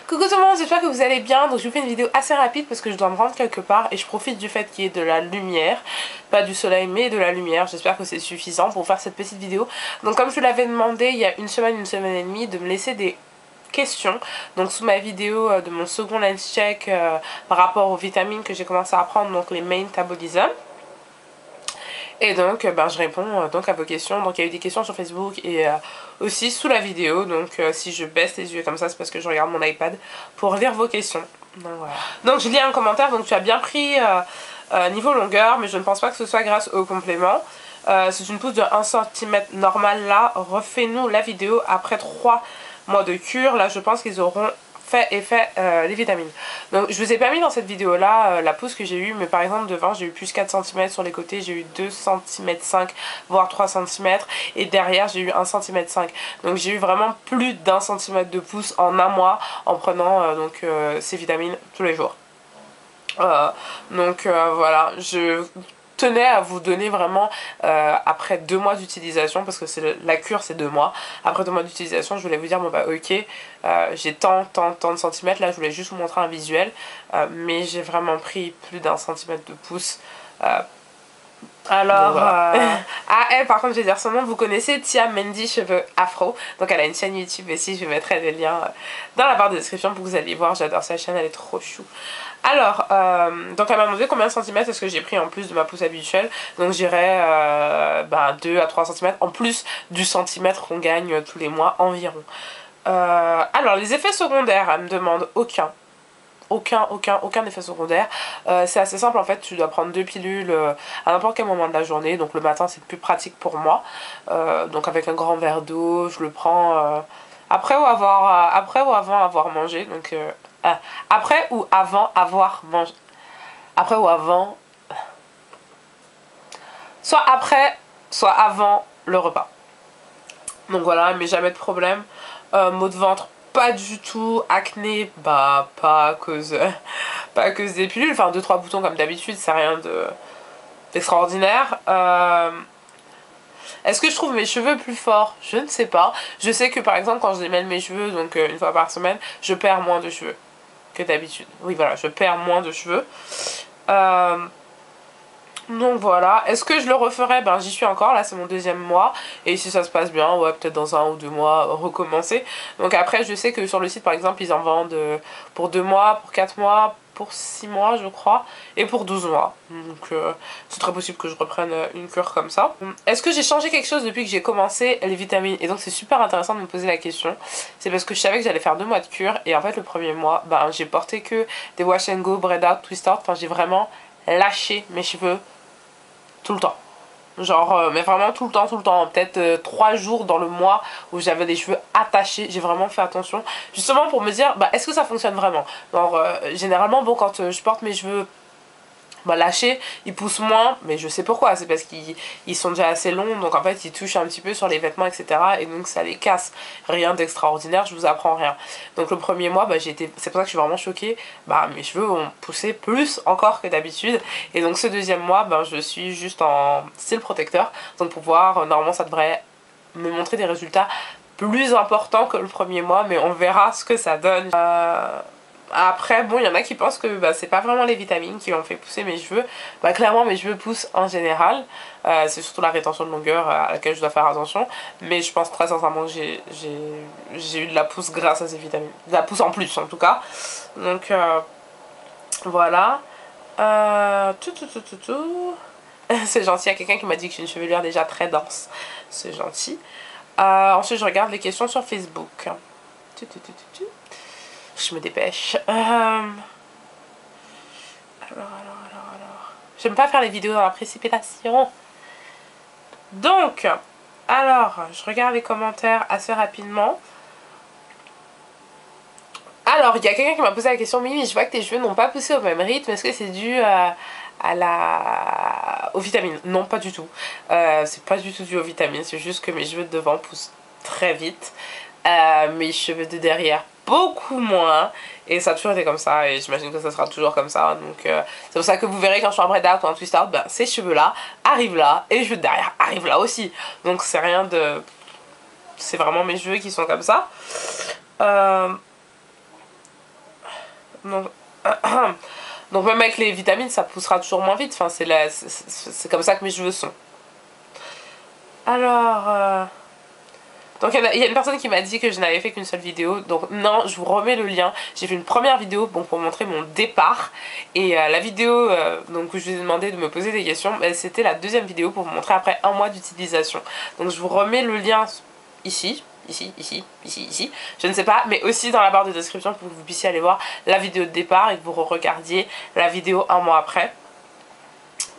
Coucou tout le monde, j'espère que vous allez bien. Donc je vous fais une vidéo assez rapide parce que je dois me rendre quelque part et je profite du fait qu'il y ait de la lumière, pas du soleil mais de la lumière. J'espère que c'est suffisant pour faire cette petite vidéo. Donc comme je vous l'avais demandé il y a une semaine et demie de me laisser des questions, donc sous ma vidéo de mon second lens check par rapport aux vitamines que j'ai commencé à prendre, donc les main metabolism. Et donc je réponds donc à vos questions. Donc il y a eu des questions sur Facebook et aussi sous la vidéo. Donc si je baisse les yeux comme ça, c'est parce que je regarde mon iPad pour lire vos questions. Donc voilà. Donc je lis un commentaire. Donc tu as bien pris niveau longueur, mais je ne pense pas que ce soit grâce au complément. C'est une pousse de 1 cm normale. Là, refais-nous la vidéo après 3 mois de cure. Là, je pense qu'ils auront fait effet les vitamines. Donc je vous ai pas mis dans cette vidéo là la pousse que j'ai eue, mais par exemple devant j'ai eu plus 4 cm, sur les côtés j'ai eu 2 cm 5 voire 3 cm et derrière j'ai eu 1 cm 5. Donc j'ai eu vraiment plus d'1 cm de pousse en un mois en prenant ces vitamines tous les jours. Voilà, je tenais à vous donner vraiment après 2 mois d'utilisation, parce que la cure c'est 2 mois, après 2 mois d'utilisation je voulais vous dire bon bah ok j'ai tant de centimètres. Là je voulais juste vous montrer un visuel, mais j'ai vraiment pris plus d'1 cm de pouce. Alors, voilà. Par contre je vais dire son nom, vous connaissez Tia Mendy cheveux afro, donc elle a une chaîne YouTube aussi, je mettrai les liens dans la barre de description pour que vous alliez voir, j'adore sa chaîne, elle est trop chou. Alors, donc elle m'a demandé combien de centimètres est-ce que j'ai pris en plus de ma pousse habituelle, donc j'irai 2 à 3 cm en plus du centimètre qu'on gagne tous les mois environ. Alors les effets secondaires, elle me demande aucun effet secondaire. C'est assez simple en fait, tu dois prendre 2 pilules à n'importe quel moment de la journée, donc le matin c'est plus pratique pour moi, donc avec un grand verre d'eau, je le prends après ou avant avoir mangé, donc après ou avant avoir mangé, après ou avant, soit après soit avant le repas. Donc voilà, mais jamais de problème. Maux de ventre pas du tout, acné bah pas à cause des pilules, enfin 2-3 boutons comme d'habitude, c'est rien d'extraordinaire. Est-ce que je trouve mes cheveux plus forts? Je ne sais pas. Je sais que par exemple quand je démêle mes cheveux, donc une fois par semaine, je perds moins de cheveux que d'habitude. Oui voilà, je perds moins de cheveux. Donc voilà, est-ce que je le referai? Ben j'y suis encore, là c'est mon 2e mois, et si ça se passe bien, ouais peut-être dans 1 ou 2 mois recommencer. Donc après je sais que sur le site par exemple ils en vendent pour 2 mois, pour 4 mois, pour 6 mois je crois, et pour 12 mois. Donc c'est très possible que je reprenne une cure comme ça. Est-ce que j'ai changé quelque chose depuis que j'ai commencé les vitamines? Et donc c'est super intéressant de me poser la question. C'est parce que je savais que j'allais faire 2 mois de cure, et en fait le premier mois, ben j'ai porté que des wash and go, braid out, twist out, enfin j'ai vraiment lâché mes cheveux tout le temps, genre mais vraiment tout le temps, peut-être 3 jours dans le mois où j'avais les cheveux attachés. J'ai vraiment fait attention justement pour me dire bah est-ce que ça fonctionne vraiment. Genre généralement bon quand je porte mes cheveux lâchés, ils poussent moins, mais je sais pourquoi, c'est parce qu'ils sont déjà assez longs, donc en fait ils touchent un petit peu sur les vêtements etc, et donc ça les casse. Rien d'extraordinaire, je vous apprends rien. Donc le premier mois c'est pour ça que je suis vraiment choquée, mes cheveux ont poussé plus encore que d'habitude, et donc ce 2e mois je suis juste en style protecteur, donc pour voir, normalement ça devrait me montrer des résultats plus importants que le premier mois, mais on verra ce que ça donne. Après bon il y en a qui pensent que c'est pas vraiment les vitamines qui ont fait pousser mes cheveux. Clairement mes cheveux poussent en général, c'est surtout la rétention de longueur à laquelle je dois faire attention, mais je pense très sincèrement que j'ai eu de la pousse grâce à ces vitamines, de la pousse en plus en tout cas. Donc voilà. C'est gentil, il y a quelqu'un qui m'a dit que j'ai une chevelure déjà très dense, c'est gentil. Ensuite je regarde les questions sur Facebook. Je me dépêche. Alors. J'aime pas faire les vidéos dans la précipitation. Donc, alors, je regarde les commentaires assez rapidement. Alors, il y a quelqu'un qui m'a posé la question, Mimi, je vois que tes cheveux n'ont pas poussé au même rythme, est-ce que c'est dû aux vitamines? Non, pas du tout. C'est pas du tout dû aux vitamines, c'est juste que mes cheveux de devant poussent très vite. Mes cheveux de derrière beaucoup moins, et ça a toujours été comme ça, et j'imagine que ça sera toujours comme ça. Donc c'est pour ça que vous verrez quand je suis en braid out ou en twist out, ces cheveux là arrivent là et les cheveux de derrière arrivent là aussi. Donc c'est rien de... c'est vraiment mes cheveux qui sont comme ça. Donc, donc même avec les vitamines, ça poussera toujours moins vite. Enfin, c'est comme ça que mes cheveux sont. Alors... Donc il y a une personne qui m'a dit que je n'avais fait qu'une seule vidéo. Donc non, je vous remets le lien. J'ai fait une première vidéo bon, pour montrer mon départ. Et la vidéo donc, où je vous ai demandé de me poser des questions, c'était la deuxième vidéo pour vous montrer après un mois d'utilisation. Donc je vous remets le lien ici. Ici, je ne sais pas, mais aussi dans la barre de description pour que vous puissiez aller voir la vidéo de départ et que vous regardiez la vidéo un mois après.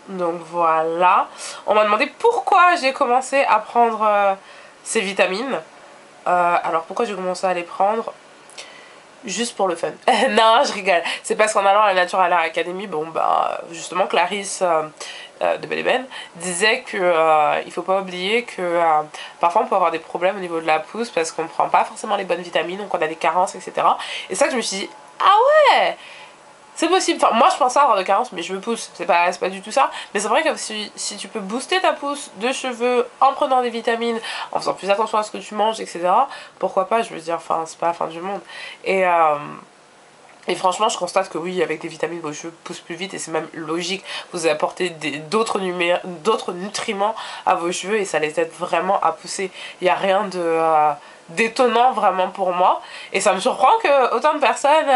Donc voilà. On m'a demandé pourquoi j'ai commencé à prendre ces vitamines. Alors pourquoi j'ai commencé à les prendre? Juste pour le fun. Non, je rigole. C'est parce qu'en allant à la Natural Hair Academy, bon bah justement Clarisse de Belle et Ben disait que il faut pas oublier que parfois on peut avoir des problèmes au niveau de la pousse parce qu'on prend pas forcément les bonnes vitamines, donc on a des carences, etc. Et ça que je me suis dit, ah ouais, c'est possible. Enfin, moi je pensais avoir de carences, mais je me pousse. C'est pas du tout ça. Mais c'est vrai que si tu peux booster ta pousse de cheveux en prenant des vitamines, en faisant plus attention à ce que tu manges, etc., pourquoi pas, je veux dire, enfin, c'est pas la fin du monde. Et franchement, je constate que oui, avec des vitamines, vos cheveux poussent plus vite et c'est même logique. Vous apportez d'autres nutriments à vos cheveux et ça les aide vraiment à pousser. Il n'y a rien d'étonnant vraiment pour moi. Et ça me surprend que autant de personnes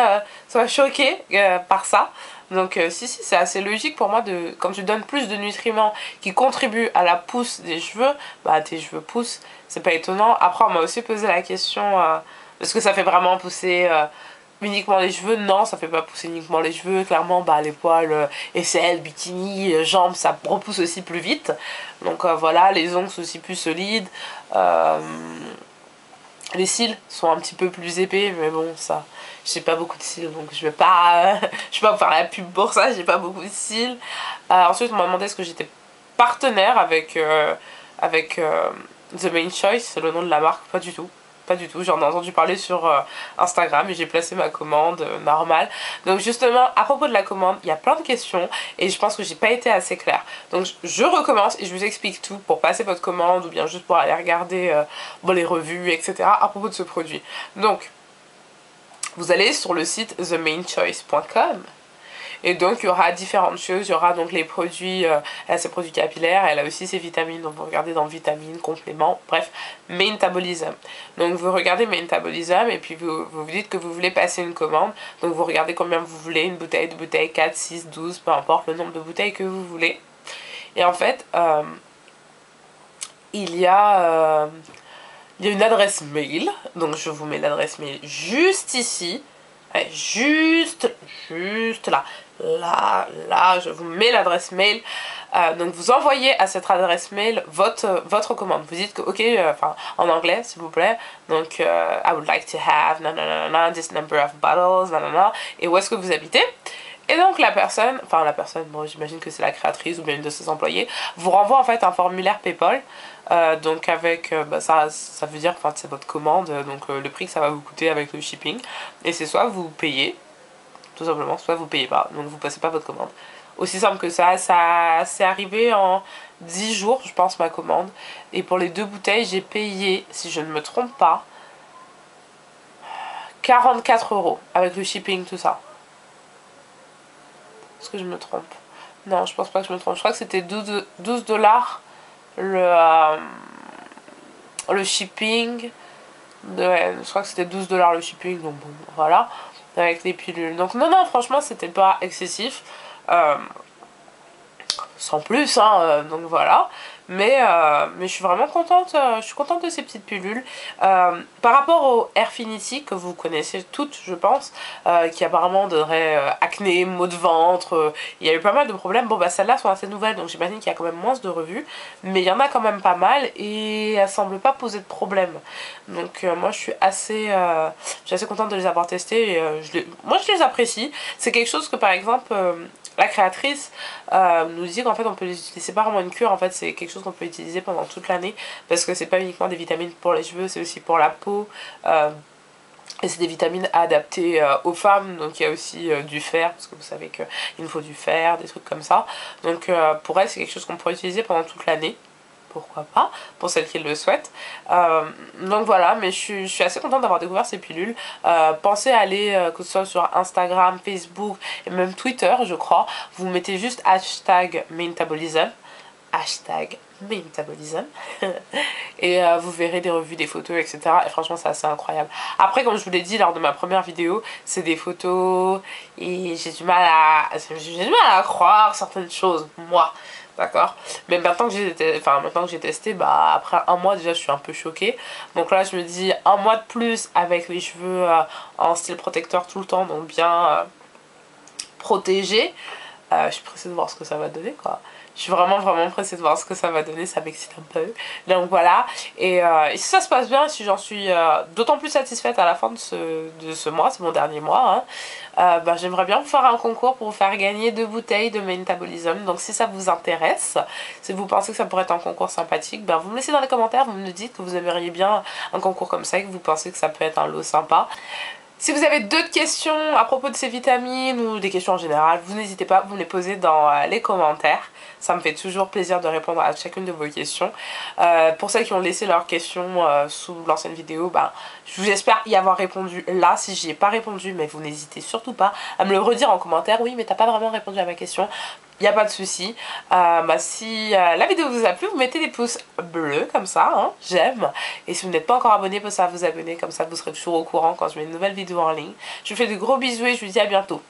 soient choquées par ça. Donc si, c'est assez logique pour moi quand tu donnes plus de nutriments qui contribuent à la pousse des cheveux, bah tes cheveux poussent. C'est pas étonnant. Après, on m'a aussi posé la question, est-ce que ça fait vraiment pousser uniquement les cheveux? Non, ça fait pas pousser uniquement les cheveux. Clairement, bah, les poils, aisselles, bikini, jambes, ça repousse aussi plus vite. Donc voilà, les ongles sont aussi plus solides. Les cils sont un petit peu plus épais, mais bon, ça, j'ai pas beaucoup de cils, donc je vais pas vous faire la pub pour ça, j'ai pas beaucoup de cils. Ensuite, on m'a demandé est-ce que j'étais partenaire avec The Main Choice, c'est le nom de la marque. Pas du tout. Pas du tout, j'en ai entendu parler sur Instagram et j'ai placé ma commande normale. Donc justement, à propos de la commande, il y a plein de questions et je pense que j'ai pas été assez claire. Donc je recommence et je vous explique tout pour passer votre commande ou bien juste pour aller regarder les revues, etc. à propos de ce produit. Donc, vous allez sur le site themainchoice.com. Et donc il y aura différentes choses, il y aura donc les produits, elle a ses produits capillaires, elle a aussi ses vitamines, donc vous regardez dans vitamines, compléments, bref, Metabolism. Donc vous regardez Metabolism et puis vous dites que vous voulez passer une commande, donc vous regardez combien vous voulez, une bouteille, 2 bouteilles, 4, 6, 12, peu importe le nombre de bouteilles que vous voulez. Et en fait, il y a une adresse mail, donc je vous mets l'adresse mail juste ici, juste là, je vous mets l'adresse mail. Donc vous envoyez à cette adresse mail votre commande. Vous dites que ok, en anglais s'il vous plaît. Donc I would like to have this number of bottles, et où est-ce que vous habitez. Et donc la personne, bon j'imagine que c'est la créatrice ou bien une de ses employés, vous renvoie en fait un formulaire PayPal. Donc avec ça veut dire c'est votre commande, donc le prix que ça va vous coûter avec le shipping. Et c'est soit vous payez tout simplement, soit vous payez pas, donc vous passez pas votre commande. Aussi simple que ça c'est arrivé en 10 jours je pense ma commande. Et pour les 2 bouteilles j'ai payé, si je ne me trompe pas, 44 € avec le shipping, tout ça. Est-ce que je me trompe? Non, je pense pas que je me trompe. Je crois que c'était 12 $ le shipping. Ouais, je crois que c'était 12 $ le shipping, donc bon, voilà. Avec les pilules. Donc non, franchement, c'était pas excessif. Sans plus, hein, donc voilà. Mais je suis vraiment contente, je suis contente de ces petites pilules. Par rapport au Airfinity, que vous connaissez toutes, je pense, qui apparemment donnerait acné, maux de ventre, il y a eu pas mal de problèmes. Bon, bah celles-là sont assez nouvelles, donc j'imagine qu'il y a quand même moins de revues, mais il y en a quand même pas mal et elles semblent pas poser de problème. Donc moi je suis assez contente de les avoir testées et moi je les apprécie. C'est quelque chose que par exemple la créatrice nous dit qu'en fait on peut les utiliser, c'est pas vraiment une cure, en fait c'est quelque chose qu'on peut utiliser pendant toute l'année parce que c'est pas uniquement des vitamines pour les cheveux, c'est aussi pour la peau et c'est des vitamines adaptées aux femmes, donc il y a aussi du fer, parce que vous savez qu'il nous faut du fer, des trucs comme ça, donc pour elle c'est quelque chose qu'on pourrait utiliser pendant toute l'année. pourquoi pas, pour celles qui le souhaitent. Donc voilà, mais je suis assez contente d'avoir découvert ces pilules. Pensez à aller, que ce soit sur Instagram, Facebook et même Twitter, je crois. Vous mettez juste hashtag Metabolism. Hashtag Metabolism. Et vous verrez des revues, des photos, etc. Et franchement, c'est assez incroyable. Après, comme je vous l'ai dit lors de ma première vidéo, c'est des photos et j'ai du mal à croire certaines choses, moi. D'accord. Mais maintenant que j'ai testé, bah après un mois déjà je suis un peu choquée. Donc là je me dis un mois de plus avec les cheveux en style protecteur tout le temps, donc bien protégés. Je suis pressée de voir ce que ça va donner quoi. Je suis vraiment pressée de voir ce que ça va donner, ça m'excite un peu. Donc voilà, et si ça se passe bien, si j'en suis d'autant plus satisfaite à la fin de ce mois, c'est mon dernier mois, hein, bah, j'aimerais bien vous faire un concours pour vous faire gagner 2 bouteilles de Metabolism. Donc si ça vous intéresse, si vous pensez que ça pourrait être un concours sympathique, bah, vous me laissez dans les commentaires, vous me dites que vous aimeriez bien un concours comme ça et que vous pensez que ça peut être un lot sympa. Si vous avez d'autres questions à propos de ces vitamines ou des questions en général, vous n'hésitez pas, vous me les posez dans les commentaires. Ça me fait toujours plaisir de répondre à chacune de vos questions. Pour celles qui ont laissé leurs questions sous l'ancienne vidéo, ben, j'espère y avoir répondu là. Si j'y ai pas répondu, mais vous n'hésitez surtout pas à me le redire en commentaire. Oui, mais t'as pas vraiment répondu à ma question. Il n'y a pas de souci. Bah, si la vidéo vous a plu, vous mettez des pouces bleus comme ça, hein, j'aime. Et si vous n'êtes pas encore abonné, pensez à vous abonner, comme ça vous serez toujours au courant quand je mets une nouvelle vidéo en ligne. Je vous fais de gros bisous et je vous dis à bientôt.